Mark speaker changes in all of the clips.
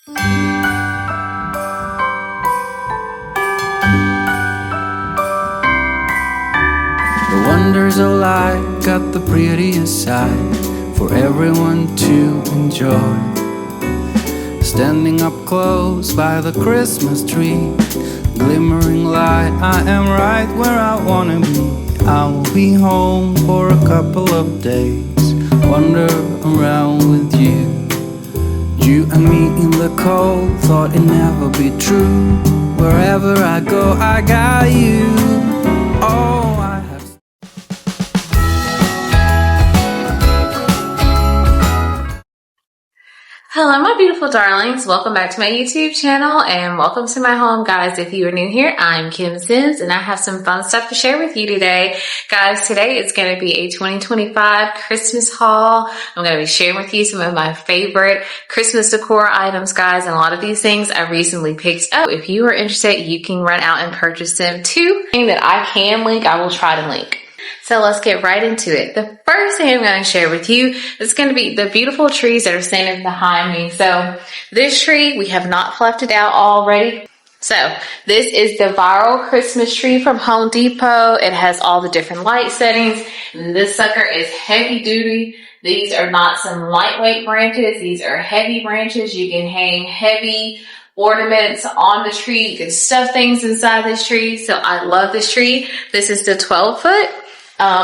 Speaker 1: The wonders of life got the prettiest side for everyone to enjoy. Standing up close by the Christmas tree, glimmering light, I am right where I wanna be. I will be home for a couple of days, wander around with you. You and me in the cold, thought it'd never be true. Wherever I go, I got you. Oh, I have.
Speaker 2: Hello my beautiful darlings, welcome back to my YouTube channel and welcome to my home. Guys, if you are new here, I'm Kim Sims and I have some fun stuff to share with you today. Guys, today is going to be a 2025 Christmas haul. I'm going to be sharing with you some of my favorite Christmas decor items, guys, and a lot of these things I recently picked up. If you are interested, you can run out and purchase them too. Anything that I can link, I will try to link. So let's get right into it. The first thing I'm going to share with you is going to be the beautiful trees that are standing behind me. So this tree, we have not fluffed it out already. So this is the viral Christmas tree from Home Depot. It has all the different light settings. And this sucker is heavy duty. These are not some lightweight branches. These are heavy branches. You can hang heavy ornaments on the tree. You can stuff things inside this tree. So I love this tree. This is the 12-foot.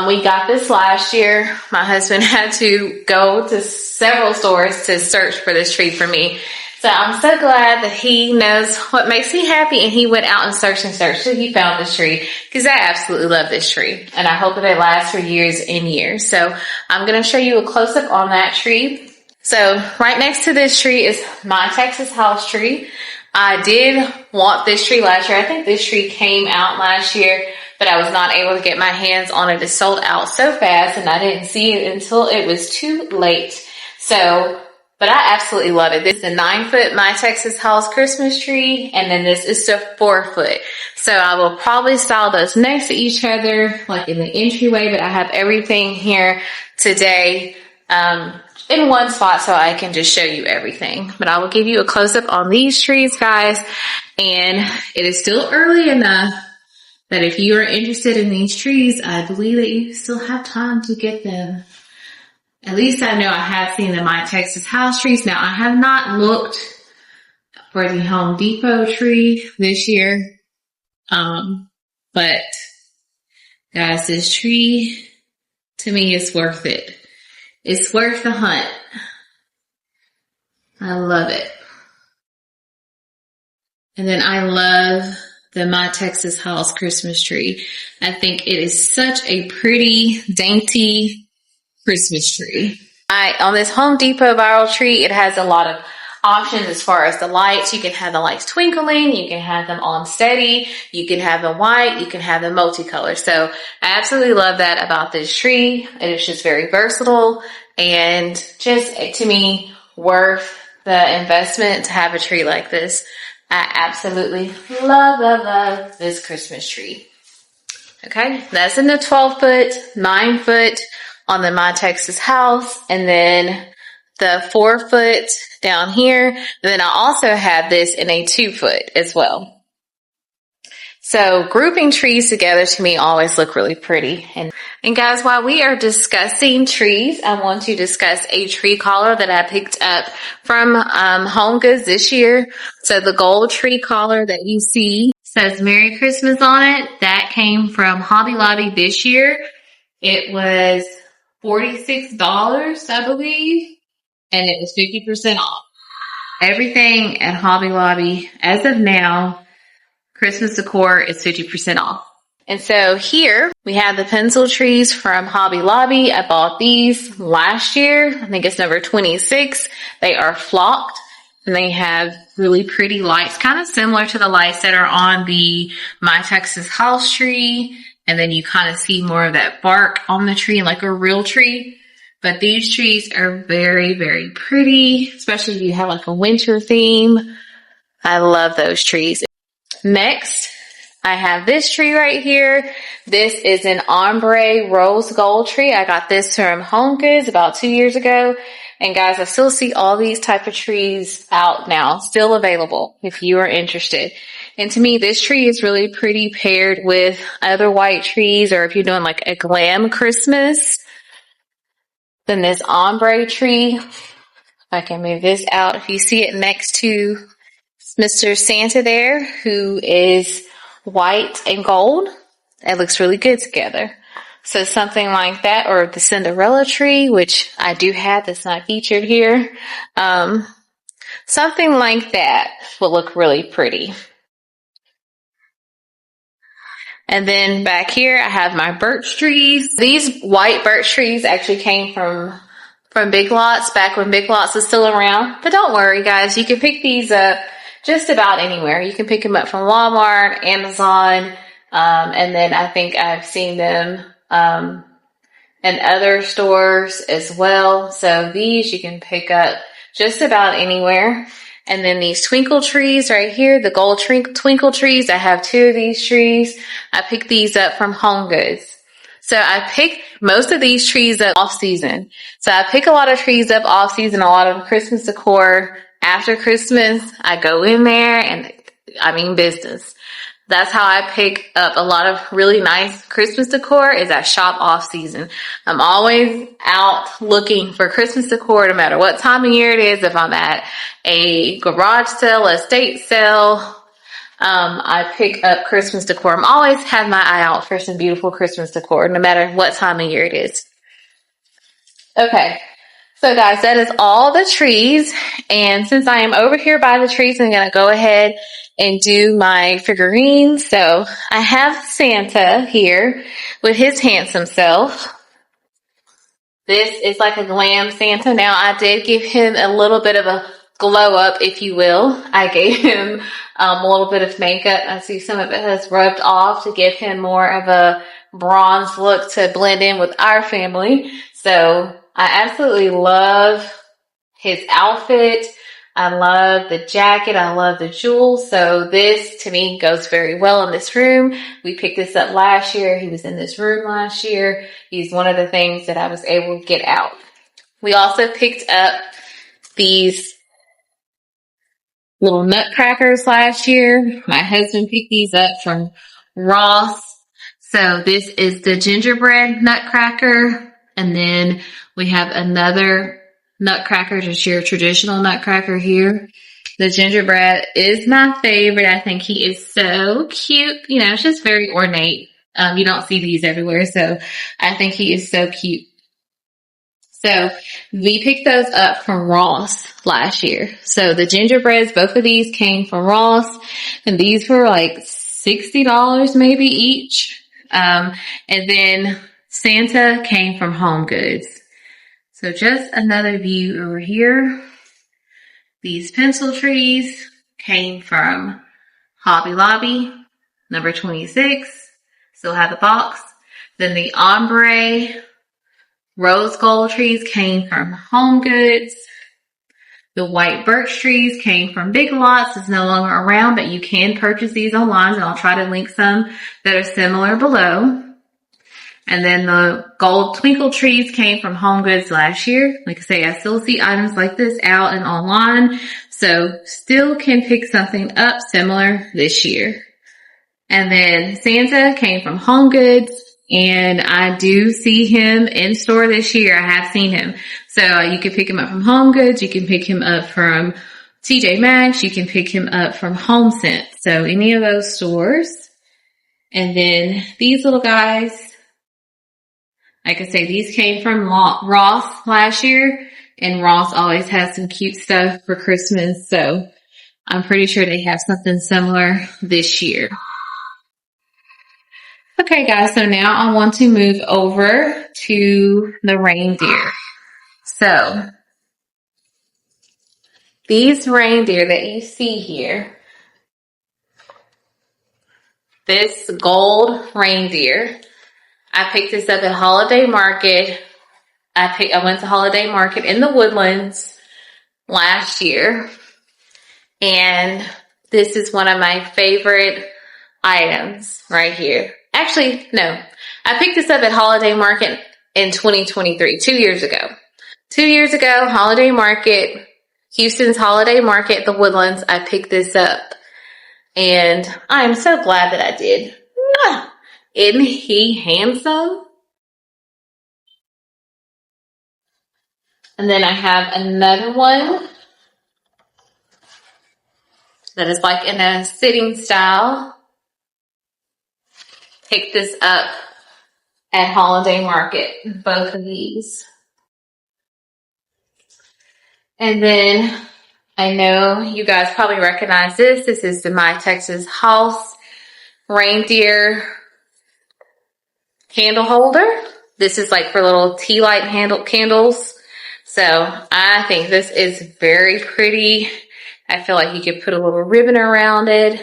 Speaker 2: We got this last year. My husband had to go to several stores to search for this tree for me. So I'm so glad that he knows what makes me happy and he went out and searched till he found this tree because I absolutely love this tree and I hope that it lasts for years and years. So I'm going to show you a close-up on that tree. So right next to this tree is my Texashouse tree. I did want this tree last year. I think this tree came out last year, but I was not able to get my hands on it. It sold out so fast and I didn't see it until it was too late. So, but I absolutely love it. This is a 9-foot My Texashouse Christmas tree, and then this is a 4-foot. So I will probably style those next to each other, like in the entryway, but I have everything here today in one spot so I can just show you everything. But I will give you a close-up on these trees, guys, and it is still early enough that if you are interested in these trees, I believe that you still have time to get them. At least I know I have seen the My Texashouse trees. Now, I have not looked for the Home Depot tree this year. But guys, this tree to me is worth it. It's worth the hunt. I love it. And then I love the My Texashouse Christmas tree. I think it is such a pretty, dainty Christmas tree. On this Home Depot viral tree, it has a lot of options as far as the lights. You can have the lights twinkling, you can have them on steady, you can have them white, you can have them multicolor. So I absolutely love that about this tree. It is just very versatile and just, to me, worth the investment to have a tree like this. I absolutely love this Christmas tree. Okay, that's in the 12-foot, 9-foot on the My Texashouse, and then the 4-foot down here. And then I also have this in a 2-foot as well. So grouping trees together to me always look really pretty. And guys, while we are discussing trees, I want to discuss a tree collar that I picked up from Home Goods this year. So the gold tree collar that you see says Merry Christmas on it. That came from Hobby Lobby this year. It was $46, I believe, and it was 50% off. Everything at Hobby Lobby, as of now, Christmas decor is 50% off. And so here we have the pencil trees from Hobby Lobby. I bought these last year. I think it's number 26. They are flocked and they have really pretty lights, kind of similar to the lights that are on the My Texashouse tree. And then you kind of see more of that bark on the tree like a real tree. But these trees are very, very pretty, especially if you have like a winter theme. I love those trees. Next, I have this tree right here. This is an ombre rose gold tree. I got this from Home Goods about 2 years ago. And guys, I still see all these type of trees out now, still available if you are interested. And to me, this tree is really pretty paired with other white trees, or if you're doing like a glam Christmas, then this ombre tree, if I can move this out, if you see it next to Mr. Santa there, who is white and gold, it looks really good together. So something like that, or the Cinderella tree, which I do have that's not featured here. Something like that will look really pretty. And then back here, I have my birch trees. These white birch trees actually came from Big Lots back when Big Lots was still around. But don't worry, guys. You can pick these up just about anywhere. You can pick them up from Walmart, Amazon, and then I think I've seen them in other stores as well. So these you can pick up just about anywhere. And then these twinkle trees right here, the gold twinkle trees. I have 2 of these trees. I picked these up from Home Goods. So I pick most of these trees up off season. So I pick a lot of trees up off season, a lot of Christmas decor after Christmas. I go in there and I mean business. That's how I pick up a lot of really nice Christmas decor, is I shop off season. I'm always out looking for Christmas decor no matter what time of year it is. If I'm at a garage sale, a estate sale, I pick up Christmas decor. I'm always have my eye out for some beautiful Christmas decor no matter what time of year it is. Okay. So guys, that is all the trees. And since I am over here by the trees, I'm going to go ahead and do my figurines. So I have Santa here with his handsome self. This is like a glam Santa. Now I did give him a little bit of a glow up, if you will. I gave him a little bit of makeup. I see some of it has rubbed off to give him more of a bronze look to blend in with our family. So I absolutely love his outfit. I love the jacket. I love the jewels. So this to me goes very well in this room. We picked this up last year. He was in this room last year. He's one of the things that I was able to get out. We also picked up these little nutcrackers last year. My husband picked these up from Ross. So this is the gingerbread nutcracker. And then we have another nutcracker, just your traditional nutcracker here. The gingerbread is my favorite. I think he is so cute. You know, it's just very ornate. You don't see these everywhere. So I think he is so cute. So we picked those up from Ross last year. So the gingerbreads, both of these came from Ross, and these were like $60 maybe each. And then Santa came from Home Goods. So just another view over here. These pencil trees came from Hobby Lobby, number 26. Still have the box. Then the ombre rose gold trees came from Home Goods. The white birch trees came from Big Lots. It's no longer around, but you can purchase these online, and I'll try to link some that are similar below. And then the gold twinkle trees came from Home Goods last year. Like I say, I still see items like this out and online, so still can pick something up similar this year. And then Santa came from Home Goods, and I do see him in store this year. I have seen him. So you can pick him up from Home Goods. You can pick him up from TJ Maxx. You can pick him up from HomeSense. So any of those stores. And then these little guys, like I say, these came from Ross last year. And Ross always has some cute stuff for Christmas. So I'm pretty sure they have something similar this year. Okay, guys, so now I want to move over to the reindeer. So these reindeer that you see here, this gold reindeer, I picked this up at Holiday Market. I went to Holiday Market in the Woodlands last year, and this is one of my favorite items right here. Actually, no. I picked this up at Holiday Market in 2023, 2 years ago. 2 years ago, holiday market, Houston's holiday market, the Woodlands, I picked this up. And I am so glad that I did. Isn't he handsome? And then I have another one that is like in a sitting style. Picked this up at holiday market, both of these. And then I know you guys probably recognize this. This is the My Texashouse Reindeer candle holder. This is like for little tea light handle candles. So I think this is very pretty. I feel like you could put a little ribbon around it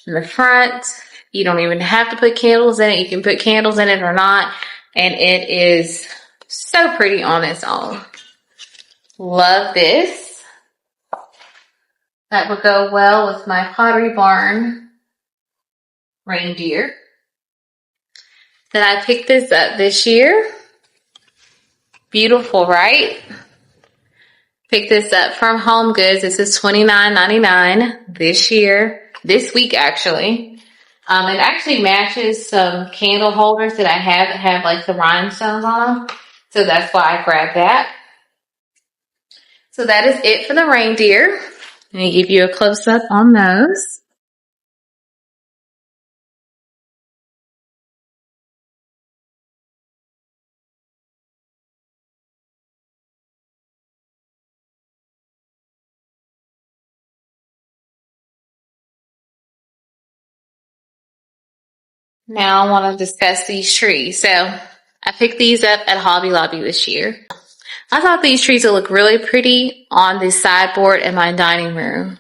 Speaker 2: in the front. You don't even have to put candles in it. You can put candles in it or not. And it is so pretty on its own. Love this. That would go well with my Pottery Barn reindeer. Then I picked this up this year. Beautiful, right? Picked this up from Home Goods. This is $29.99 this week actually. It actually matches some candle holders that I have that have like the rhinestones on them. So that's why I grabbed that. So that is it for the reindeer. Let me give you a close up on those. Now I want to discuss these trees. So I picked these up at Hobby Lobby this year. I thought these trees would look really pretty on the sideboard in my dining room.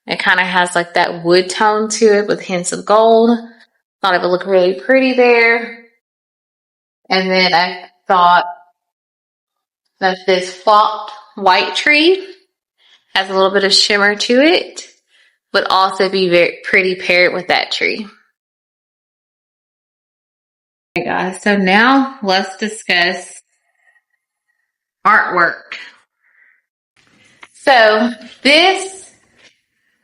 Speaker 2: It kind of has like that wood tone to it with hints of gold. Thought it would look really pretty there. And then I thought that this flocked white tree has a little bit of shimmer to it, would also be very pretty paired with that tree. Okay guys, so now let's discuss artwork. So this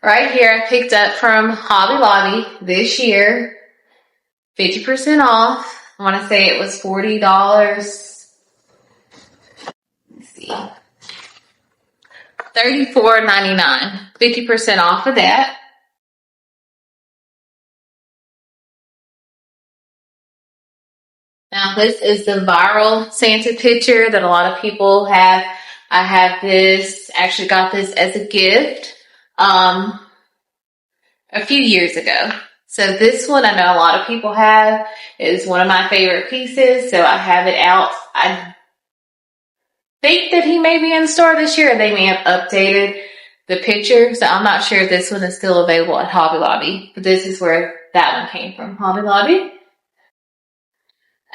Speaker 2: right here I picked up from Hobby Lobby this year, 50% off. I want to say it was $40. Let's see. $34.99. 50% off of that. Now this is the viral Santa picture that a lot of people have. I have this, actually got this as a gift a few years ago. So this one I know a lot of people have. It is one of my favorite pieces, so I have it out. I think that he may be in store this year, and they may have updated the picture, so I'm not sure if this one is still available at Hobby Lobby, but this is where that one came from, Hobby Lobby.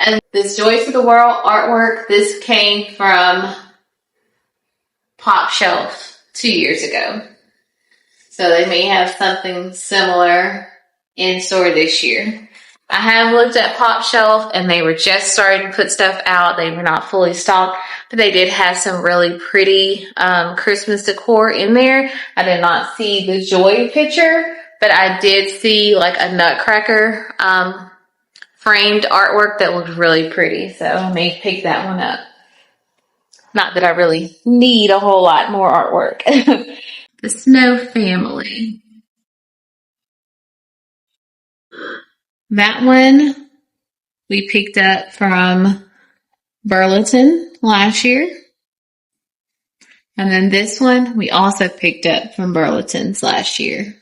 Speaker 2: And this Joy to the World artwork, this came from Pop Shelf 2 years ago. So they may have something similar in store this year. I have looked at Pop Shelf and they were just starting to put stuff out. They were not fully stocked, but they did have some really pretty Christmas decor in there. I did not see the Joy picture, but I did see like a Nutcracker framed artwork that looked really pretty. So I may pick that one up. Not that I really need a whole lot more artwork. The Snow Family. That one we picked up from Burlington last year. And then this one we also picked up from Burlington's last year.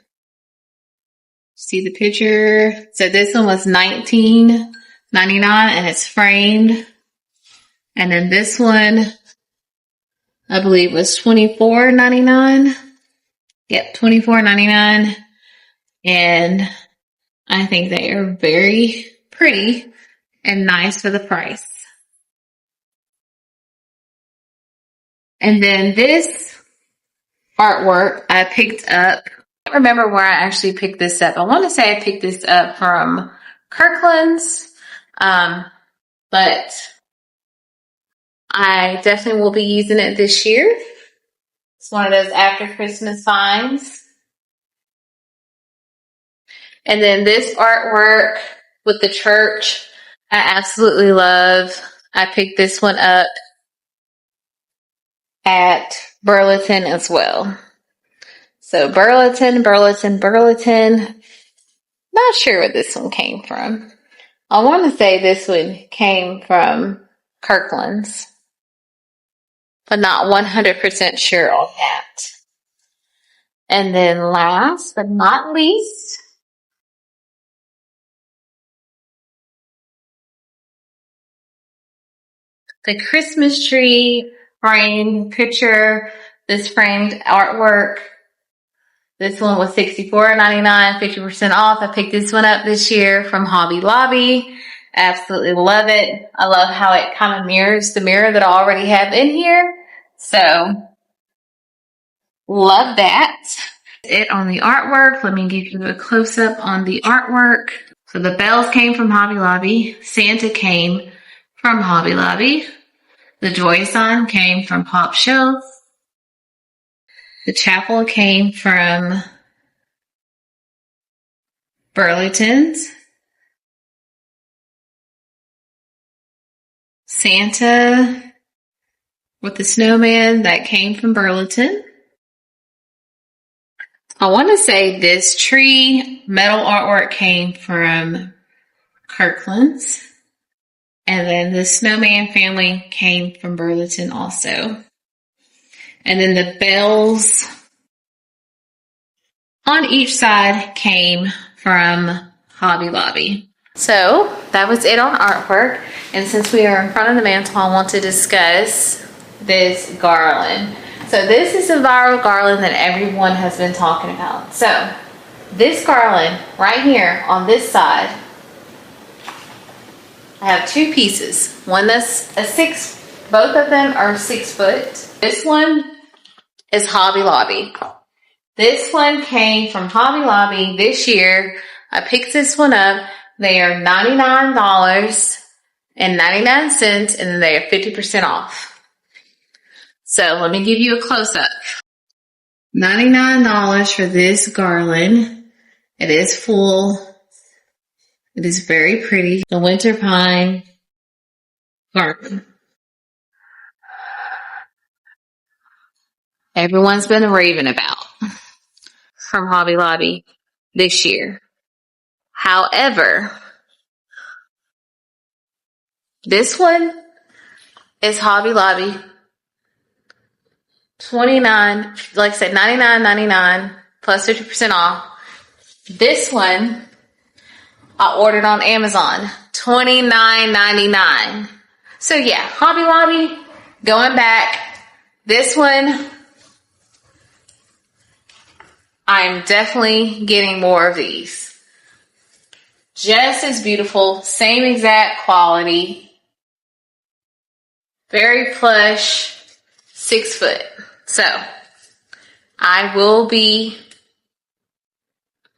Speaker 2: See the picture? So this one was $19.99 and it's framed. And then this one, I believe, was $24.99. Yep, $24.99. And I think they are very pretty and nice for the price. And then this artwork I picked up. I don't remember where I actually picked this up. I want to say I picked this up from Kirkland's. But I definitely will be using it this year. It's one of those after Christmas finds. And then this artwork with the church, I absolutely love. I picked this one up at Burlington as well. So Burlington. Not sure where this one came from. I want to say this one came from Kirkland's, but not 100% sure on that. And then last but not least, the Christmas tree framed picture, this framed artwork. This one was $64.99, 50% off. I picked this one up this year from Hobby Lobby. Absolutely love it. I love how it kind of mirrors the mirror that I already have in here. So, love that. It on the artwork. Let me give you a close-up on the artwork. So the bells came from Hobby Lobby. Santa came from Hobby Lobby. The joy sign came from Pop Shelf. The chapel came from Burlington's. Santa with the snowman, that came from Burlington. I want to say this tree metal artwork came from Kirkland's. And then the snowman family came from Burlington also. And then the bells on each side came from Hobby Lobby. So that was it on artwork. And since we are in front of the mantle, I want to discuss this garland. So this is a viral garland that everyone has been talking about. So this garland right here on this side, I have two pieces. One that's a 6, both of them are 6 foot. This one is Hobby Lobby. This one came from Hobby Lobby this year. I picked this one up. They are $99.99 and then they are 50% off. So let me give you a close-up. $99 for this garland. It is full. It is very pretty. The winter pine garland. Everyone's been raving about from Hobby Lobby this year. However, this one is Hobby Lobby. $29, like I said, $99.99 plus 50% off. This one I ordered on Amazon, $29.99. So yeah, Hobby Lobby, going back. This one, I'm definitely getting more of these. Just as beautiful, same exact quality. Very plush, 6 foot. So, I will be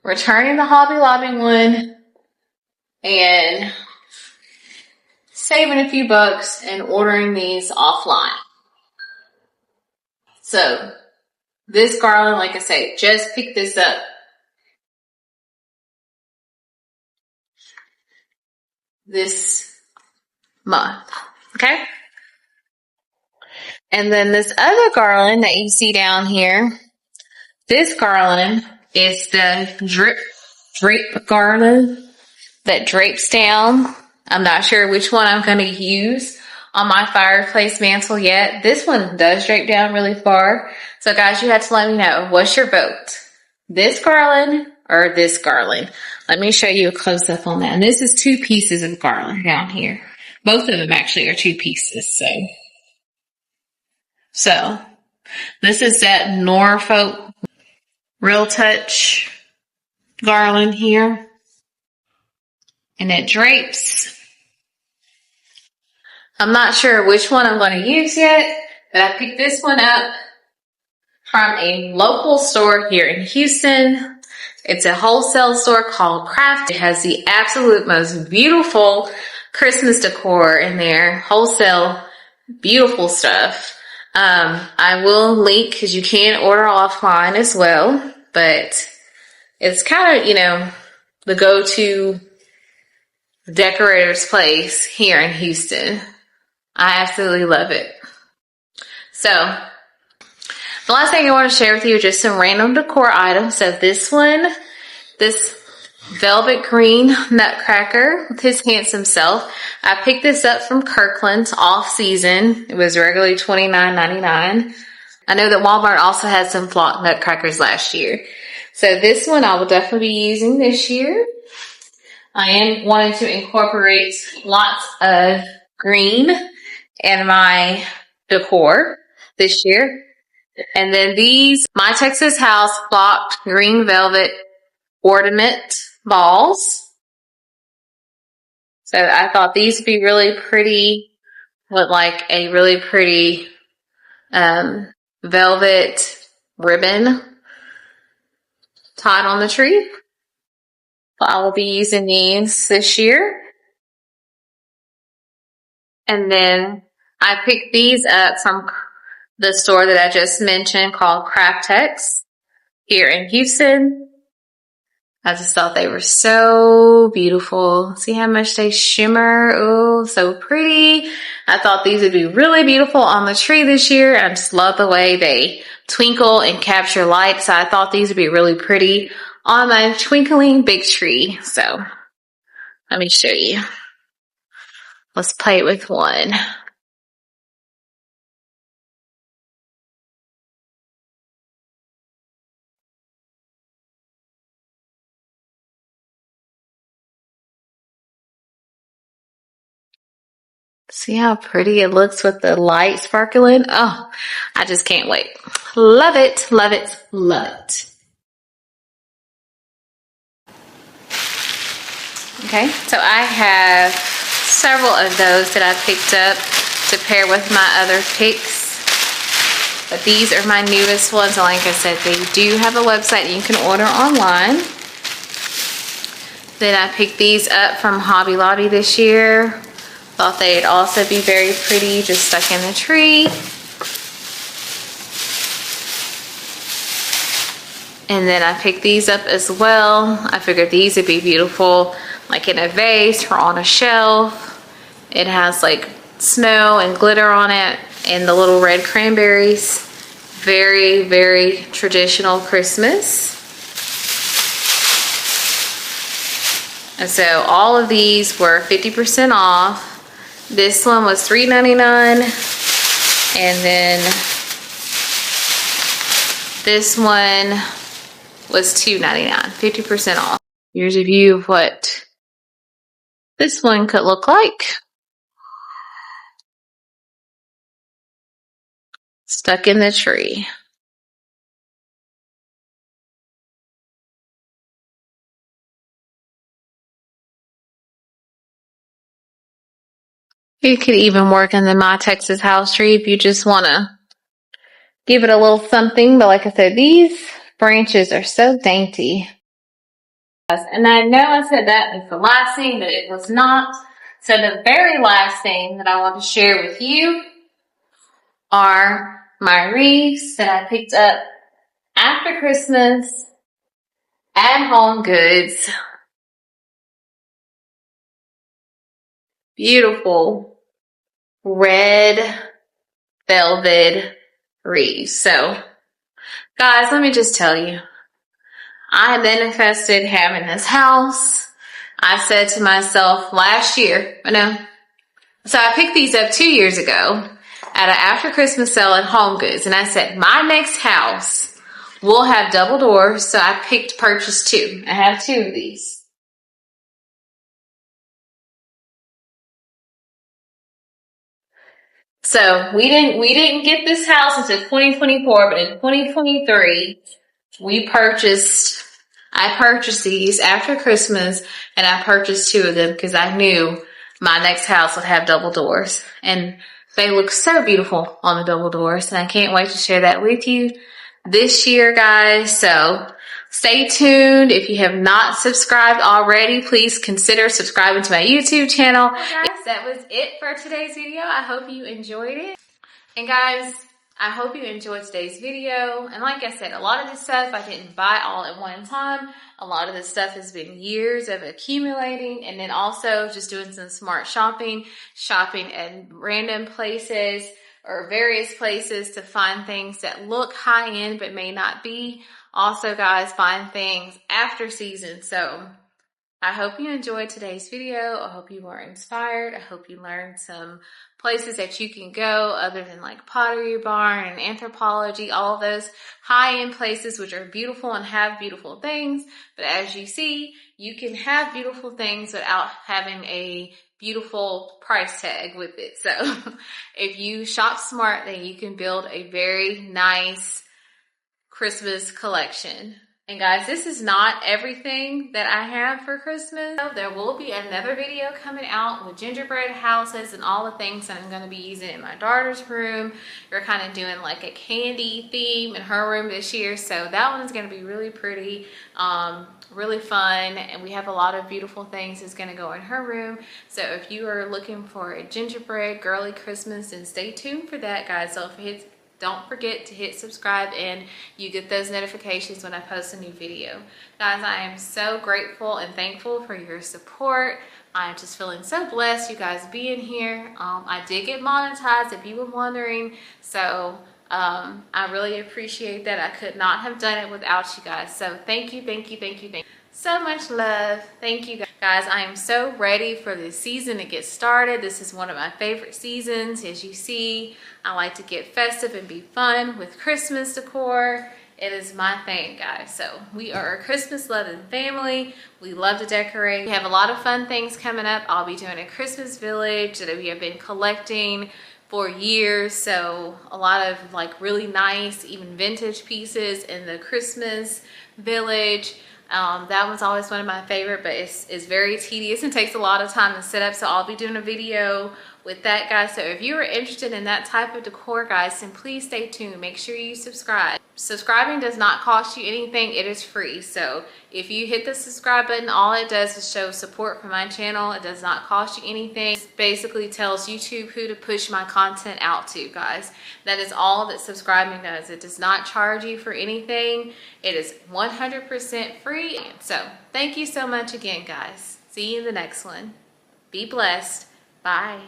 Speaker 2: returning the Hobby Lobby one and saving a few bucks and ordering these offline. So, this garland, like I say, just picked this up this month. Okay? And then this other garland that you see down here, this garland is the drape garland that drapes down. I'm not sure which one I'm going to use on my fireplace mantle yet. This one does drape down really far. So guys, you have to let me know, what's your vote? This garland or this garland? Let me show you a close up on that. And this is 2 pieces of garland down here. Both of them actually are 2 pieces. So this is that Norfolk Real Touch garland here. And it drapes. I'm not sure which one I'm going to use yet, but I picked this one up from a local store here in Houston. It's a wholesale store called Craft. It has the absolute most beautiful Christmas decor in there. Wholesale Beautiful stuff. I will link because you can order offline as well, but it's kind of, you know, the go-to decorator's place here in Houston. I absolutely love it. So the last thing I want to share with you is just some random decor items. So this velvet green nutcracker with his handsome self. I picked this up from Kirkland's off season. It was regularly $29.99. I know that Walmart also had some flock nutcrackers last year. So this one I will definitely be using this year. I am wanting to incorporate lots of green in my decor this year. And then these, my Texashouse flocked green velvet ornament balls. So I thought these would be really pretty with like a really pretty velvet ribbon tied on the tree. So I will be using these this year. And then I picked these up from the store that I just mentioned called Craftex here in Houston. I just thought they were so beautiful. See how much they shimmer? Oh, so pretty. I thought these would be really beautiful on the tree this year. I just love the way they twinkle and capture light. So I thought these would be really pretty on my twinkling big tree. So let me show you. Let's play with one. See how pretty it looks with the light sparkling? Oh, I just can't wait. Love it, love it, love it. Okay, so I have several of those that I picked up to pair with my other picks. But these are my newest ones. And like I said, they do have a website you can order online. Then I picked these up from Hobby Lobby this year. Thought they'd also be very pretty, just stuck in the tree. And then I picked these up as well. I figured these would be beautiful, like in a vase or on a shelf. It has like snow and glitter on it and the little red cranberries. Very, very traditional Christmas. And so all of these were 50% off. This one was $3.99, and then this one was $2.99, 50% off. Here's a view of what this one could look like. Stuck in the tree. You could even work in the My Texashouse tree if you just want to give it a little something. But like I said, these branches are so dainty. And I know I said that was the last thing, but it was not. So the very last thing that I want to share with you are my wreaths that I picked up after Christmas at Home Goods. Beautiful red velvet wreaths. So, guys, let me just tell you, I manifested having this house. I said to myself last year, so I picked these up 2 years ago at an after Christmas sale at Home Goods, and I said, my next house will have double doors, so I purchased 2. I have 2 of these. So we didn't get this house until 2024, but in 2023, I purchased these after Christmas, and I purchased 2 of them because I knew my next house would have double doors, and they look so beautiful on the double doors, and I can't wait to share that with you this year, guys. So stay tuned. If you have not subscribed already, please consider subscribing to my YouTube channel. guys, that was it for today's video. I hope you enjoyed it. And guys, I hope you enjoyed today's video. And like I said, a lot of this stuff I didn't buy all at one time. A lot of this stuff has been years of accumulating, and then also just doing some smart shopping at random places or various places to find things that look high end but may not be. Also, guys, find things after season. So I hope you enjoyed today's video. I hope you were inspired. I hope you learned some places that you can go other than like Pottery Barn and Anthropology, all of those high-end places which are beautiful and have beautiful things. But as you see, you can have beautiful things without having a beautiful price tag with it. So if you shop smart, then you can build a very nice Christmas collection. And guys, this is not everything that I have for Christmas. There will be another video coming out with gingerbread houses and all the things that I'm going to be using in my daughter's room. We're kind of doing like a candy theme in her room this year. So that one is going to be really pretty, really fun. And we have a lot of beautiful things that's going to go in her room. So if you are looking for a gingerbread girly Christmas, then stay tuned for that, guys. So don't forget to hit subscribe and you get those notifications when I post a new video. Guys, I am so grateful and thankful for your support. I'm just feeling so blessed, you guys being here. I did get monetized, if you were wondering. So I really appreciate that. I could not have done it without you guys. So thank you, thank you, thank you, thank you. So much love. Thank you guys. I am so ready for this season to get started. This is one of my favorite seasons. As you see, I like to get festive and be fun with Christmas decor. It is my thing, guys. So we are a Christmas loving family. We love to decorate. We have a lot of fun things coming up. I'll be doing a Christmas village that we have been collecting for years. So a lot of like really nice, even vintage pieces in the Christmas village. That one's always one of my favorite, but it's very tedious and takes a lot of time to set up. So I'll be doing a video with that, guys. So if you are interested in that type of decor, guys, then please stay tuned. Make sure you subscribe. Subscribing does not cost you anything. It is free. So if you hit the subscribe button, all it does is show support for my channel. It does not cost you anything. It basically tells YouTube who to push my content out to, guys. That is all that subscribing does. It does not charge you for anything. It is 100% free. So thank you so much again, guys. See you in the next one. Be blessed. Bye.